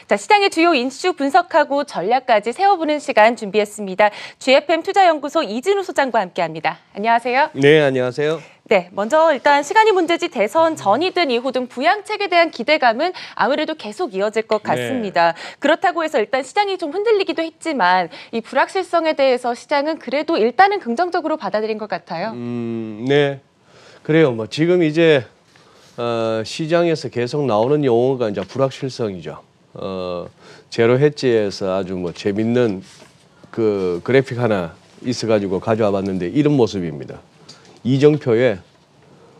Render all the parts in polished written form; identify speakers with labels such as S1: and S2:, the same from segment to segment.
S1: 자, 시장의 주요 인수 분석하고 전략까지 세워보는 시간 준비했습니다. GFM 투자연구소 이진우 소장과 함께합니다. 안녕하세요.
S2: 네, 안녕하세요.
S1: 네, 먼저 일단 시간이 문제지 대선 전이든 이후든 부양책에 대한 기대감은 아무래도 계속 이어질 것 같습니다. 네. 그렇다고 해서 일단 시장이 좀 흔들리기도 했지만 이 불확실성에 대해서 시장은 그래도 일단은 긍정적으로 받아들인 것 같아요.
S2: 네, 그래요. 뭐 지금 이제 시장에서 계속 나오는 용어가 이제 불확실성이죠. 제로 헤지에서 아주 뭐 재밌는 그 그래픽 하나 있어가지고 가져와 봤는데 이런 모습입니다. 이정표의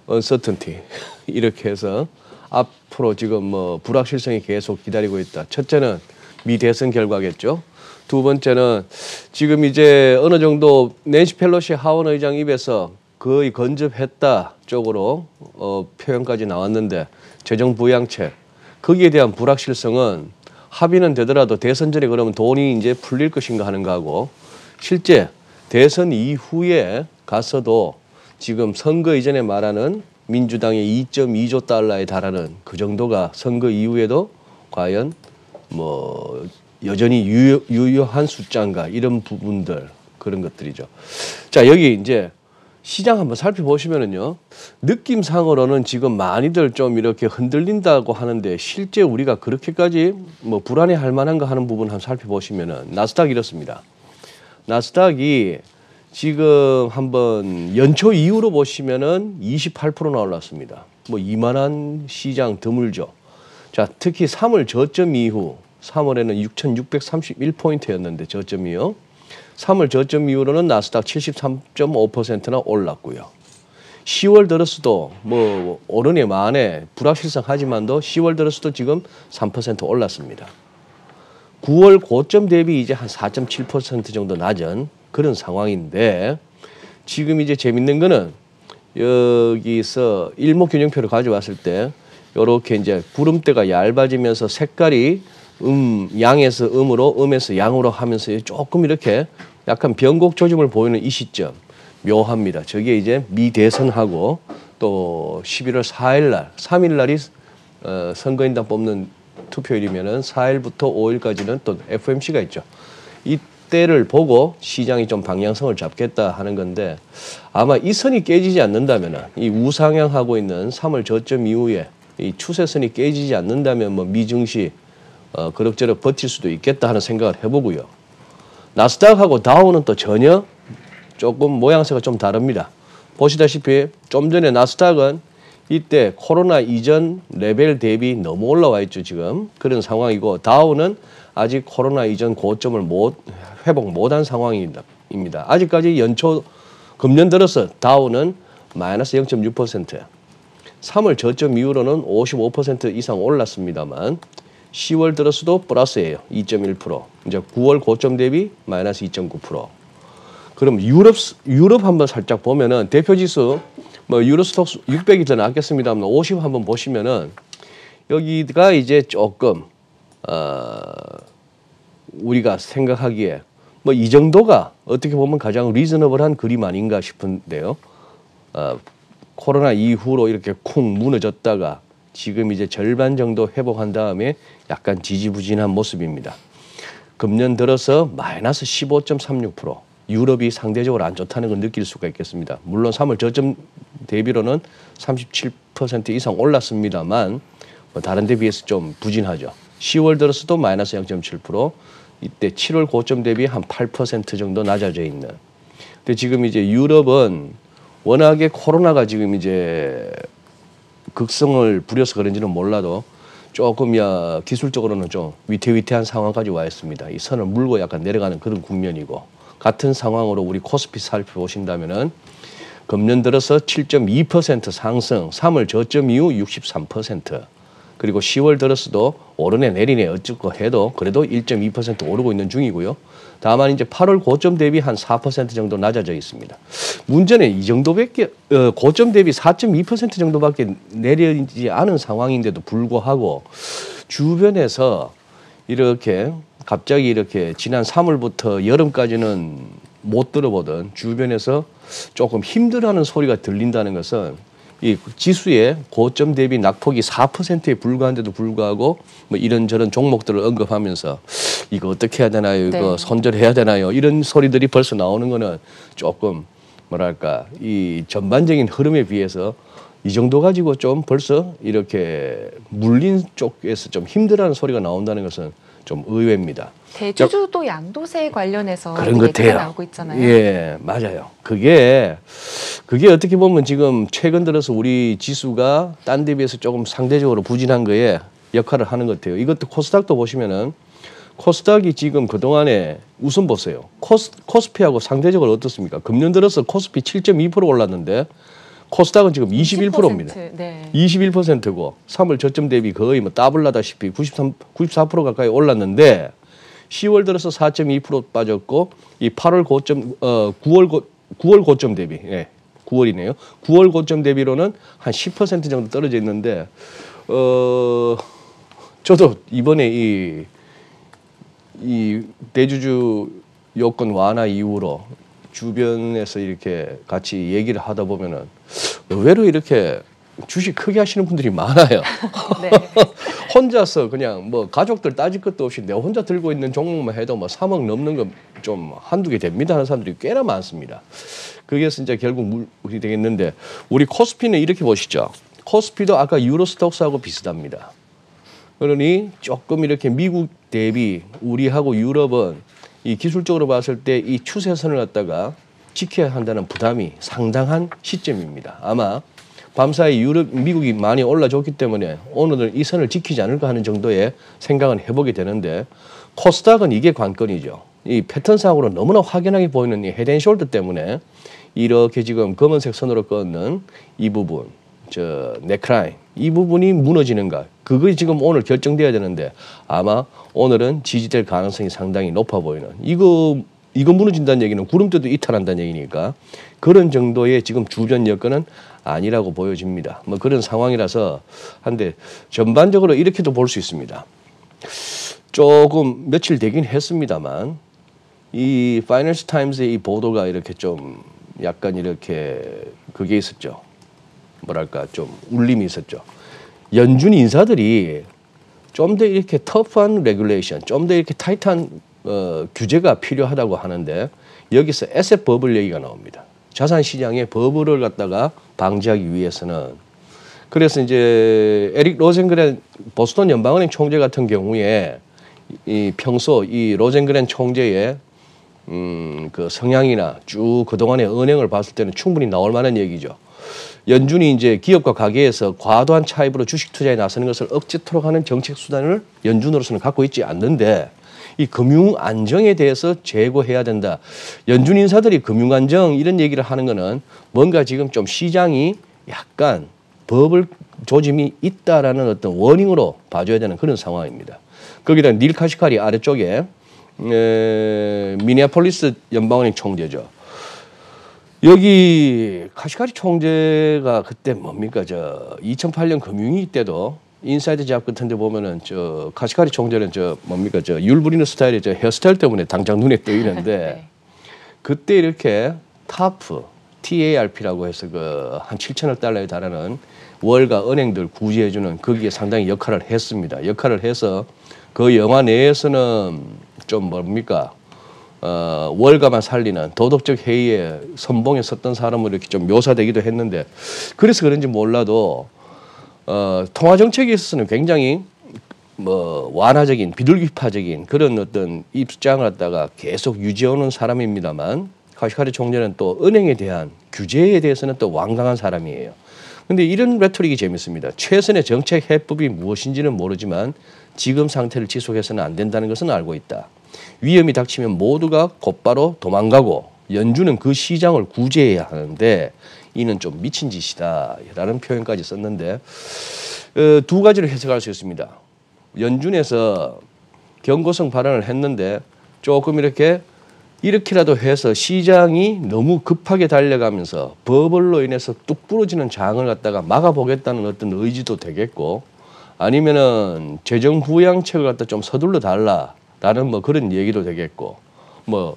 S2: uncertainty 이렇게 해서 앞으로 지금 뭐 불확실성이 계속 기다리고 있다. 첫째는 미 대선 결과겠죠. 두 번째는 지금 이제 어느 정도 낸시 펠로시 하원 의장 입에서 거의 건접했다 쪽으로 표현까지 나왔는데 재정 부양책 거기에 대한 불확실성은 합의는 되더라도 대선 전에 그러면 돈이 이제 풀릴 것인가 하는 거하고 실제 대선 이후에 가서도 지금 선거 이전에 말하는 민주당의 2.2조 달러에 달하는 그 정도가 선거 이후에도 과연 뭐 여전히 유효한 숫자인가 이런 부분들 그런 것들이죠. 자, 여기 이제 시장 한번 살펴보시면은요. 느낌상으로는 지금 많이들 좀 이렇게 흔들린다고 하는데 실제 우리가 그렇게까지 뭐 불안해할 만한가 하는 부분 한번 살펴보시면은 나스닥 이렇습니다. 나스닥이 지금 한번 연초 이후로 보시면은 28%나 올랐습니다. 뭐 이만한 시장 드물죠. 자, 특히 3월 저점 이후 3월에는 6,631포인트였는데 저점이요. 3월 저점 이후로는 나스닥 73.5%나 올랐고요. 10월 들어서도 뭐 오르네 마네 불확실성 하지만도 10월 들어서도 지금 3% 올랐습니다. 9월 고점 대비 이제 한 4.7% 정도 낮은 그런 상황인데 지금 이제 재밌는 거는 여기서 일목균형표를 가져왔을 때 이렇게 이제 구름대가 얇아지면서 색깔이 양에서 음으로 음에서 양으로 하면서 조금 이렇게 약간 변곡 조짐을 보이는 이 시점 묘합니다. 저게 이제 미 대선하고 또 11월 4일 날 3일 날이 선거인단 뽑는 투표일이면은 4일부터 5일까지는 또 FOMC가 있죠. 이때를 보고 시장이 좀 방향성을 잡겠다 하는 건데 아마 이 선이 깨지지 않는다면은 이 우상향하고 있는 3월 저점 이후에 이 추세선이 깨지지 않는다면 뭐 미증시 그럭저럭 버틸 수도 있겠다 하는 생각을 해보고요. 나스닥하고 다우는 또 전혀 조금 모양새가 좀 다릅니다. 보시다시피 좀 전에 나스닥은 이때 코로나 이전 레벨 대비 너무 올라와 있죠, 지금. 그런 상황이고 다우는 아직 코로나 이전 고점을 회복 못한 상황입니다. 아직까지 연초 금년 들어서 다우는 마이너스 0.6%, 3월 저점 이후로는 55% 이상 올랐습니다만 10월 들어서도 플러스예요. 2.1%. 이제 9월 고점 대비 마이너스 2.9%. 그럼 유럽 한번 살짝 보면은 대표 지수 뭐 유로스톡스 600이 더 낫겠습니다만 50 한번 보시면은 여기가 이제 조금 우리가 생각하기에 뭐 이 정도가 어떻게 보면 가장 리즈너블한 그림 아닌가 싶은데요. 코로나 이후로 이렇게 쿵 무너졌다가 지금 이제 절반 정도 회복한 다음에 약간 지지부진한 모습입니다. 금년 들어서 마이너스 15.36%. 유럽이 상대적으로 안 좋다는 걸 느낄 수가 있겠습니다. 물론 3월 저점 대비로는 37% 이상 올랐습니다만 뭐 다른 데 비해서 좀 부진하죠. 10월 들어서도 마이너스 0.7%, 이때 7월 고점 대비 한 8% 정도 낮아져 있는. 근데 지금 이제 유럽은 워낙에 코로나가 지금 이제 극성을 부려서 그런지는 몰라도 조금 기술적으로는 좀 위태위태한 상황까지 와 있습니다. 이 선을 물고 약간 내려가는 그런 국면이고 같은 상황으로 우리 코스피 살펴보신다면은 금년 들어서 7.2% 상승, 3월 저점 이후 63%, 그리고 10월 들어서도 오르네 내리네 어쩌고 해도 그래도 1.2% 오르고 있는 중이고요. 다만 이제 8월 고점 대비 한 4% 정도 낮아져 있습니다. 문제는 이 정도밖에 고점 대비 4.2% 정도밖에 내려지지 않은 상황인데도 불구하고 주변에서 이렇게 갑자기 이렇게 지난 3월부터 여름까지는 못 들어보던 주변에서 조금 힘들어하는 소리가 들린다는 것은 이 지수의 고점 대비 낙폭이 4%에 불과한데도 불구하고 뭐 이런저런 종목들을 언급하면서 이거 어떻게 해야 되나요? 이거
S1: 네.
S2: 손절해야 되나요? 이런 소리들이 벌써 나오는 거는 조금 뭐랄까 이 전반적인 흐름에 비해서 이 정도 가지고 좀 벌써 이렇게 물린 쪽에서 좀 힘들어하는 소리가 나온다는 것은 좀 의외입니다.
S1: 대주주도 양도세 관련해서
S2: 그런 것
S1: 얘기가
S2: 같아요.
S1: 나오고 있잖아요.
S2: 예, 맞아요. 그게 어떻게 보면 지금 최근 들어서 우리 지수가 딴 데 비해서 조금 상대적으로 부진한 거에 역할을 하는 것 같아요. 이것도 코스닥도 보시면은 코스닥이 지금 그동안에 우선 보세요. 코스피하고 상대적으로 어떻습니까? 금년 들어서 코스피 7.2% 올랐는데 코스닥은 지금 21%입니다.
S1: 네.
S2: 21%고 3월 저점 대비 거의 뭐 더블나다시피 94% 가까이 올랐는데 10월 들어서 4.2% 빠졌고 이 8월 고점 9월 고점 대비 9월이네요. 9월 고점 대비로는 한 10% 정도 떨어져 있는데 저도 이번에 이 대주주 요건 완화 이후로 주변에서 이렇게 같이 얘기를 하다 보면은 의외로 이렇게 주식 크게 하시는 분들이 많아요.
S1: 네.
S2: 혼자서 그냥 뭐 가족들 따질 것도 없이 내가 혼자 들고 있는 종목만 해도 뭐 3억 넘는 거 좀 한두 개 됩니다 하는 사람들이 꽤나 많습니다. 그게 진짜 결국 물이 되겠는데 우리 코스피는 이렇게 보시죠. 코스피도 아까 유로스톡스하고 비슷합니다. 그러니 조금 이렇게 미국 대비 우리하고 유럽은 이 기술적으로 봤을 때 이 추세선을 갖다가 지켜야 한다는 부담이 상당한 시점입니다. 아마 밤사이 미국이 많이 올라줬기 때문에 오늘은 이 선을 지키지 않을까 하는 정도의 생각은 해보게 되는데 코스닥은 이게 관건이죠. 이 패턴상으로 너무나 확연하게 보이는 이 헤드앤숄더 때문에 이렇게 지금 검은색 선으로 긋는 이 부분, 저 넥라인 이 부분이 무너지는가? 그게 지금 오늘 결정돼야 되는데 아마 오늘은 지지될 가능성이 상당히 높아 보이는 이거 무너진다는 얘기는 구름대도 이탈한다는 얘기니까 그런 정도의 지금 주변 여건은 아니라고 보여집니다. 뭐 그런 상황이라서 한데 전반적으로 이렇게도 볼 수 있습니다. 조금 며칠 되긴 했습니다만 이 파이낸셜 타임스의 이 보도가 이렇게 좀 약간 이렇게 그게 있었죠. 뭐랄까 좀 울림이 있었죠. 연준 인사들이 좀 더 이렇게 터프한 레귤레이션, 좀 더 이렇게 타이트한 규제가 필요하다고 하는데 여기서 에셋 버블 얘기가 나옵니다. 자산 시장의 버블을 갖다가 방지하기 위해서는 그래서 이제 에릭 로젠그렌 보스턴 연방은행 총재 같은 경우에 이 평소 이 로젠그렌 총재의 그 성향이나 쭉 그동안의 은행을 봤을 때는 충분히 나올 만한 얘기죠. 연준이 이제 기업과 가계에서 과도한 차입으로 주식 투자에 나서는 것을 억제토록 하는 정책 수단을 연준으로서는 갖고 있지 않는데 이 금융 안정에 대해서 제고해야 된다. 연준 인사들이 금융 안정 이런 얘기를 하는 거는 뭔가 지금 좀 시장이 약간 버블 조짐이 있다라는 어떤 워닝으로 봐줘야 되는 그런 상황입니다. 거기다 닐 카시카리 아래쪽에 미네아폴리스 연방은행 총재죠. 여기 카시카리 총재가 그때 뭡니까 2008년 금융위기 때도 인사이드 잡 같은 데 보면은 카시카리 총재는 율부리는 스타일의 헤어스타일 때문에 당장 눈에 띄는데
S1: 네.
S2: 그때 이렇게 타프 TARP라고 해서 한 7천억 달러에 달하는 월가 은행들 구제해주는 거기에 상당히 역할을 했습니다. 역할을 해서 그 영화 내에서는 좀 뭡니까 월가만 살리는 도덕적 해이에 선봉에 섰던 사람으로 이렇게 좀 묘사되기도 했는데 그래서 그런지 몰라도 통화 정책에 있어서는 굉장히 뭐 완화적인 비둘기파적인 그런 어떤 입장을 갖다가 계속 유지해오는 사람입니다만 카시카리 총재는 또 은행에 대한 규제에 대해서는 또 완강한 사람이에요. 근데 이런 레토릭이 재밌습니다. 최선의 정책 해법이 무엇인지는 모르지만 지금 상태를 지속해서는 안 된다는 것은 알고 있다. 위험이 닥치면 모두가 곧바로 도망가고 연준은 그 시장을 구제해야 하는데 이는 좀 미친 짓이다라는 표현까지 썼는데 두 가지로 해석할 수 있습니다. 연준에서 경고성 발언을 했는데 조금 이렇게라도 해서 시장이 너무 급하게 달려가면서 버블로 인해서 뚝 부러지는 장을 갖다가 막아보겠다는 어떤 의지도 되겠고 아니면은 재정 부양책을 갖다 좀 서둘러 달라라는 뭐 그런 얘기도 되겠고 뭐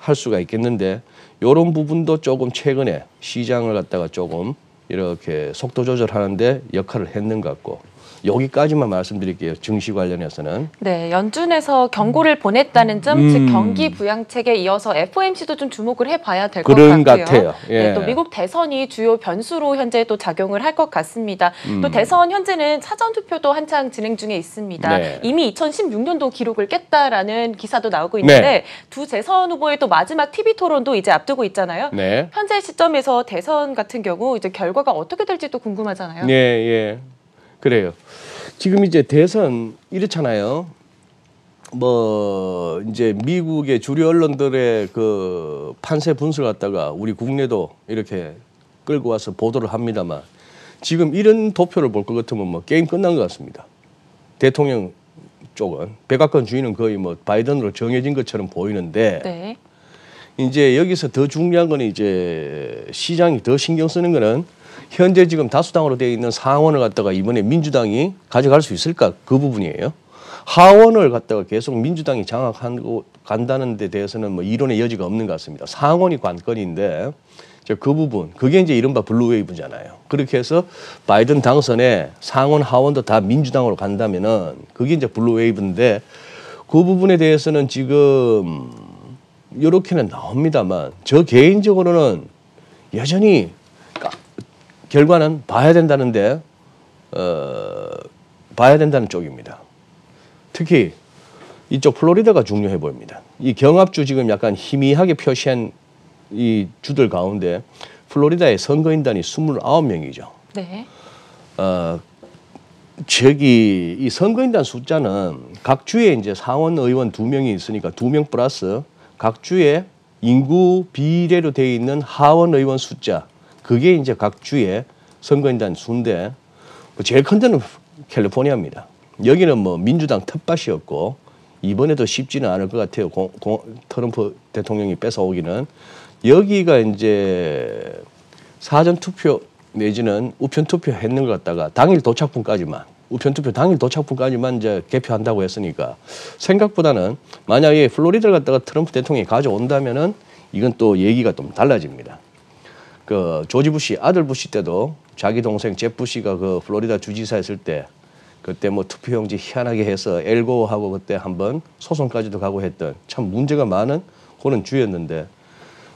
S2: 할 수가 있겠는데 이런 부분도 조금 최근에 시장을 갖다가 조금 이렇게 속도 조절하는데 역할을 했는 것 같고 여기까지만 말씀드릴게요. 증시 관련해서는.
S1: 네, 연준에서 경고를 보냈다는 점, 즉 경기 부양책에 이어서 FOMC도 좀 주목을 해봐야 될 것
S2: 그런
S1: 같고요.
S2: 같아요. 예.
S1: 네, 또 미국 대선이 주요 변수로 현재 또 작용을 할 것 같습니다. 또 대선 현재는 사전 투표도 한창 진행 중에 있습니다.
S2: 네.
S1: 이미 2016년도 기록을 깼다라는 기사도 나오고 있는데
S2: 네.
S1: 두 재선 후보의 또 마지막 TV 토론도 이제 앞두고 있잖아요.
S2: 네.
S1: 현재 시점에서 대선 같은 경우 이제 결과가 어떻게 될지 또 궁금하잖아요.
S2: 예, 예. 그래요. 지금 이제 대선 이렇잖아요. 뭐 이제 미국의 주류 언론들의 그 판세 분석을 갖다가 우리 국내도 이렇게 끌고 와서 보도를 합니다만 지금 이런 도표를 볼 것 같으면 뭐 게임 끝난 것 같습니다. 대통령 쪽은 백악관 주인은 거의 뭐 바이든으로 정해진 것처럼 보이는데
S1: 네.
S2: 이제 여기서 더 중요한 건 이제 시장이 더 신경 쓰는 거는 현재 지금 다수당으로 되어 있는 상원을 갖다가 이번에 민주당이 가져갈 수 있을까 그 부분이에요. 하원을 갖다가 계속 민주당이 장악하고 간다는 데 대해서는 뭐 이론의 여지가 없는 것 같습니다. 상원이 관건인데 그 부분 그게 이제 이른바 블루웨이브잖아요. 그렇게 해서 바이든 당선에 상원 하원도 다 민주당으로 간다면은 그게 이제 블루웨이브인데 그 부분에 대해서는 지금 이렇게는 나옵니다만 저 개인적으로는 여전히 결과는 봐야 된다는데 봐야 된다는 쪽입니다. 특히 이쪽 플로리다가 중요해 보입니다. 이 경합주 지금 약간 희미하게 표시한 이 주들 가운데 플로리다의 선거인단이 29명이죠.
S1: 네.
S2: 저기 이 선거인단 숫자는 각 주에 이제 상원 의원 2명이 있으니까 2명 플러스 각 주에 인구 비례로 되어 있는 하원 의원 숫자 그게 이제 각 주의 선거인단 수인데 제일 큰 데는 캘리포니아입니다. 여기는 뭐 민주당 텃밭이었고 이번에도 쉽지는 않을 것 같아요. 트럼프 대통령이 뺏어오기는 여기가 이제 사전 투표 내지는 우편 투표 했는 것 같다가 당일 도착분까지만 우편 투표 당일 도착분까지만 이제 개표한다고 했으니까 생각보다는 만약에 플로리다를 갖다가 트럼프 대통령이 가져온다면은 이건 또 얘기가 좀 달라집니다. 그 조지 부시 아들 부시 때도 자기 동생 잽 부시가 그 플로리다 주지사 했을 때 그때 뭐 투표용지 희한하게 해서 엘고하고 그때 한번 소송까지도 가고 했던 참 문제가 많은 그런 주였는데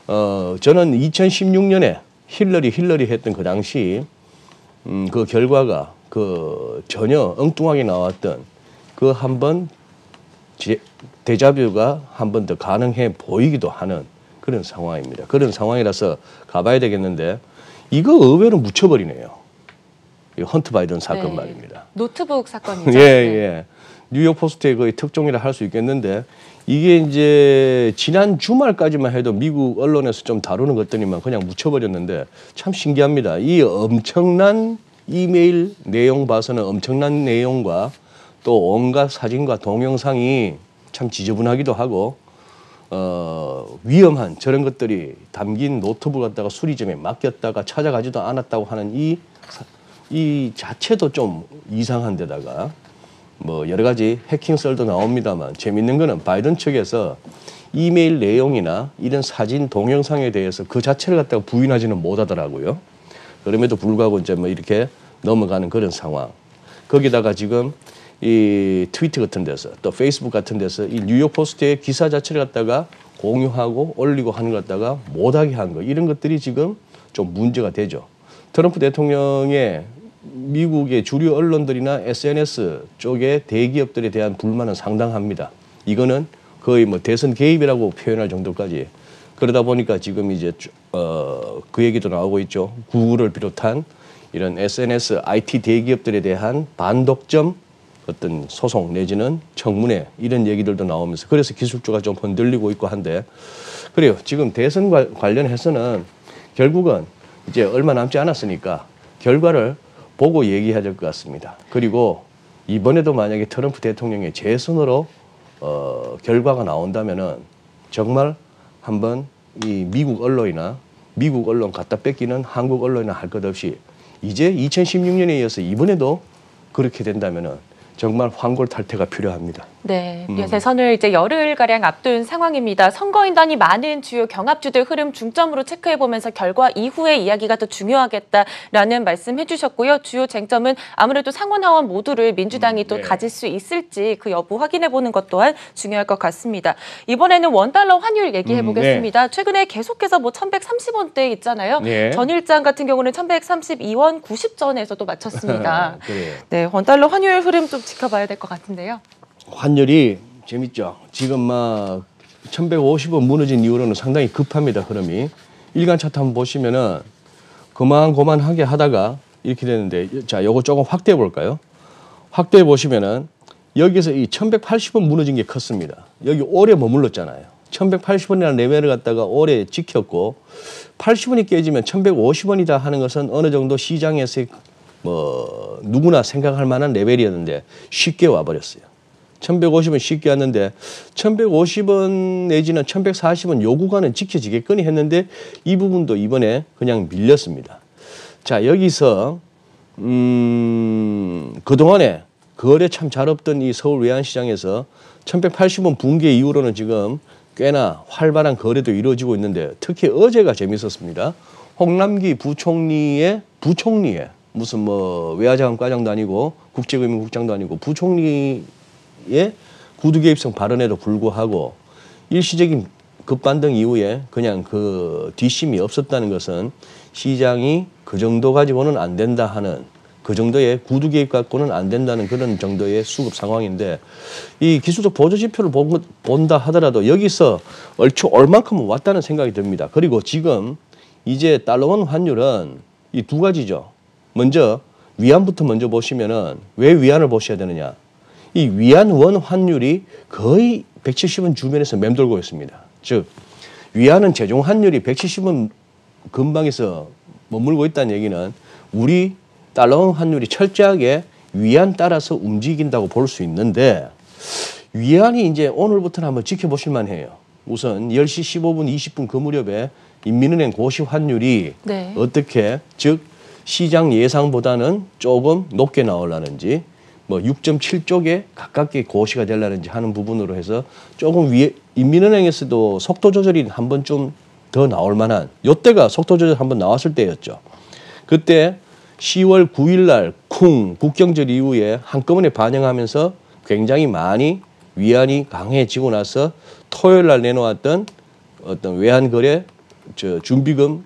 S2: 저는 2016년에 힐러리 했던 그 당시 그 결과가 그 전혀 엉뚱하게 나왔던 그 한번 데자뷰가 한 번 더 가능해 보이기도 하는 그런 상황입니다. 그런 상황이라서 가봐야 되겠는데 이거 의외로 묻혀버리네요. 이 헌트 바이든 사건
S1: 네.
S2: 말입니다.
S1: 노트북 사건이죠.
S2: 예, 예. 뉴욕 포스트의 거의 특종이라 할 수 있겠는데 이게 이제 지난 주말까지만 해도 미국 언론에서 좀 다루는 것들이만 그냥 묻혀버렸는데 참 신기합니다. 이 엄청난 이메일 내용 봐서는 엄청난 내용과 또 온갖 사진과 동영상이 참 지저분하기도 하고 위험한 저런 것들이 담긴 노트북 갖다가 수리점에 맡겼다가 찾아가지도 않았다고 하는 이 자체도 좀 이상한 데다가 뭐 여러 가지 해킹 썰도 나옵니다만 재밌는 거는 바이든 측에서 이메일 내용이나 이런 사진 동영상에 대해서 그 자체를 갖다가 부인하지는 못하더라고요. 그럼에도 불구하고 이제 뭐 이렇게 넘어가는 그런 상황. 거기다가 지금 이 트위터 같은 데서 또 페이스북 같은 데서 이 뉴욕 포스트의 기사 자체를 갖다가 공유하고 올리고 하는 것 갖다가 못하게 한 거 이런 것들이 지금 좀 문제가 되죠. 트럼프 대통령의 미국의 주류 언론들이나 SNS 쪽의 대기업들에 대한 불만은 상당합니다. 이거는 거의 뭐 대선 개입이라고 표현할 정도까지 그러다 보니까 지금 이제 그 얘기도 나오고 있죠. 구글을 비롯한 이런 SNS IT 대기업들에 대한 반독점 어떤 소송 내지는 청문회 이런 얘기들도 나오면서 그래서 기술주가 좀 흔들리고 있고 한데 그래요. 지금 대선 관련해서는 결국은 이제 얼마 남지 않았으니까 결과를 보고 얘기해야 될 것 같습니다. 그리고 이번에도 만약에 트럼프 대통령의 재선으로 결과가 나온다면은 정말 한번 이 미국 언론이나 미국 언론 갖다 뺏기는 한국 언론이나 할 것 없이 이제 2016년에 이어서 이번에도 그렇게 된다면은 정말 황골탈퇴가 필요합니다.
S1: 네, 대선을 이제 열흘가량 앞둔 상황입니다. 선거인단이 많은 주요 경합주들 흐름 중점으로 체크해보면서 결과 이후의 이야기가 더 중요하겠다라는 말씀 해주셨고요. 주요 쟁점은 아무래도 상원 하원 모두를 민주당이 또
S2: 네.
S1: 가질 수 있을지 그 여부 확인해보는 것 또한 중요할 것 같습니다. 이번에는 원달러 환율 얘기해보겠습니다. 최근에 계속해서 뭐 1130원대 있잖아요.
S2: 네.
S1: 전일장 같은 경우는 1132원 90전에서도 마쳤습니다.
S2: 그래요.
S1: 네, 원달러 환율 흐름 좀 지켜봐야 될 것 같은데요.
S2: 환율이 재밌죠. 지금 막 1150원 무너진 이후로는 상당히 급합니다. 흐름이. 일간 차트 한번 보시면은 그만하게 하다가 이렇게 되는데, 자, 요거 조금 확대해 볼까요? 확대해 보시면은 여기서 이 1180원 무너진 게 컸습니다. 여기 오래 머물렀잖아요. 1180원이라는 레벨을 갖다가 오래 지켰고 80원이 깨지면 1150원이다 하는 것은 어느 정도 시장에서 뭐 누구나 생각할 만한 레벨이었는데 쉽게 와버렸어요. 1150원 쉽게 왔는데 1150원 내지는 1140원 요 구간은 지켜지겠거니 했는데 이 부분도 이번에 그냥 밀렸습니다. 자, 여기서 그동안에 거래 참 잘 없던 이 서울 외환시장에서 1180원 붕괴 이후로는 지금 꽤나 활발한 거래도 이루어지고 있는데 특히 어제가 재밌었습니다. 홍남기 부총리의 무슨 뭐 외화자금 과장도 아니고 국제금융국장도 아니고 부총리의 구두 개입성 발언에도 불구하고 일시적인 급반등 이후에 그냥 그 뒷심이 없었다는 것은 시장이 그 정도 가지고는 안 된다 하는, 그 정도의 구두 개입 갖고는 안 된다는 그런 정도의 수급 상황인데, 이 기술적 보조 지표를 본다 하더라도 여기서 얼추 얼만큼은 왔다는 생각이 듭니다. 그리고 지금 이제 달러원 환율은 이 두 가지죠. 먼저 위안부터 먼저 보시면은 왜 위안을 보셔야 되느냐? 이 위안원 환율이 거의 170원 주변에서 맴돌고 있습니다. 즉 위안은 최종 환율이 170원 근방에서 머물고 있다는 얘기는 우리 달러 환율이 철저하게 위안 따라서 움직인다고 볼 수 있는데, 위안이 이제 오늘부터는 한번 지켜보실 만해요. 우선 10시 15분 20분 그 무렵에 인민은행 고시 환율이
S1: 네.
S2: 어떻게, 즉 시장 예상보다는 조금 높게 나오려는지 뭐 6.7쪽에 가깝게 고시가 되려는지 하는 부분으로 해서 조금 위에 인민은행에서도 속도 조절이 한 번 좀 더 나올 만한, 요때가 속도 조절 한번 나왔을 때였죠. 그때 10월 9일 날 국경절 이후에 한꺼번에 반영하면서 굉장히 많이 위안이 강해지고 나서 토요일 날 내놓았던 어떤 외환거래 준비금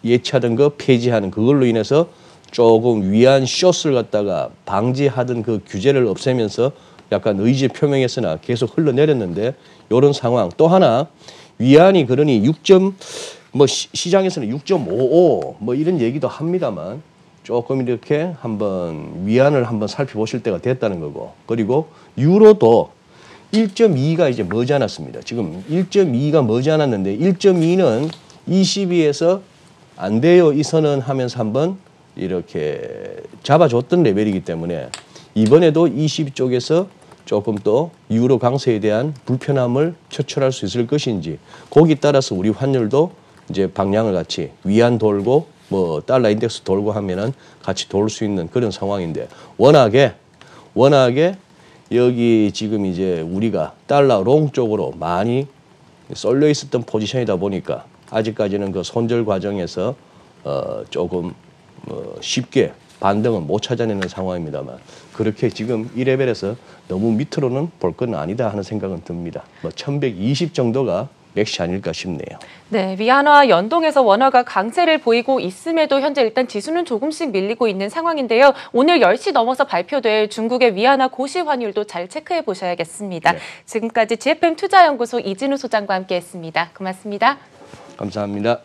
S2: 예치하던 거 폐지하는 그걸로 인해서 조금 위안 숏을 갖다가 방지하던 그 규제를 없애면서 약간 의지 표명했으나 계속 흘러내렸는데, 이런 상황. 또 하나 위안이 그러니 시장에서는 6.55 뭐 이런 얘기도 합니다만 조금 이렇게 한번 위안을 한번 살펴보실 때가 됐다는 거고, 그리고 유로도 1.2가 이제 머지않았습니다. 지금 1.2가 머지않았는데 1.2는 22에서 안 돼요 이 선언 하면서 한번 이렇게 잡아줬던 레벨이기 때문에 이번에도 22쪽에서 조금 더 유로 강세에 대한 불편함을 표출할 수 있을 것인지, 거기에 따라서 우리 환율도 이제 방향을 같이 위안 돌고 뭐 달러 인덱스 돌고 하면은 같이 돌 수 있는 그런 상황인데, 워낙에 여기 지금 이제 우리가 달러 롱 쪽으로 많이 쏠려 있었던 포지션이다 보니까 아직까지는 그 손절 과정에서 조금 쉽게 반등은 못 찾아내는 상황입니다만, 그렇게 지금 이 레벨에서 너무 밑으로는 볼 건 아니다 하는 생각은 듭니다. 뭐 1120 정도가 맥시 아닐까 싶네요.
S1: 네, 위안화 연동해서 원화가 강세를 보이고 있음에도 현재 일단 지수는 조금씩 밀리고 있는 상황인데요. 오늘 10시 넘어서 발표될 중국의 위안화 고시 환율도 잘 체크해 보셔야겠습니다.
S2: 네.
S1: 지금까지 GFM 투자연구소 이진우 소장과 함께했습니다. 고맙습니다.
S2: 감사합니다.